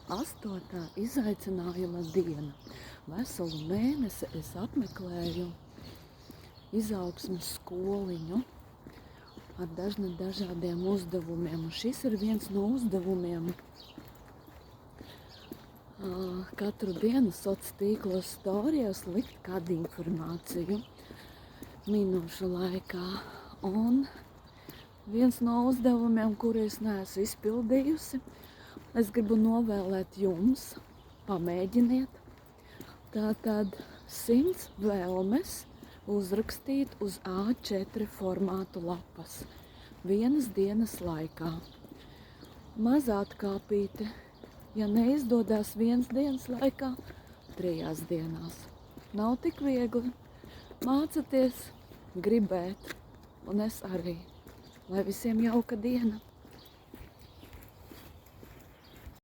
8. izaicinājuma diena. Veselu mēnesi es apmeklēju izaugsmes skoliņu ar dažādiem uzdevumiem. Un šis ir viens no uzdevumiem. Katru dienu sociālos tīklos storijos likt kādu informāciju minūšu laikā. Un viens no uzdevumiem, kuru es neesmu izpildījusi, es gribu novēlēt jums, pamēģiniet, tātad 100 vēlmes uzrakstīt uz A4 formātu lapas vienas dienas laikā. Mazā atkāpīte, ja neizdodas vienas dienas laikā, 3 dienās. Nav tik viegli. Mācieties gribēt, un es arī. Lai visiem jauka diena!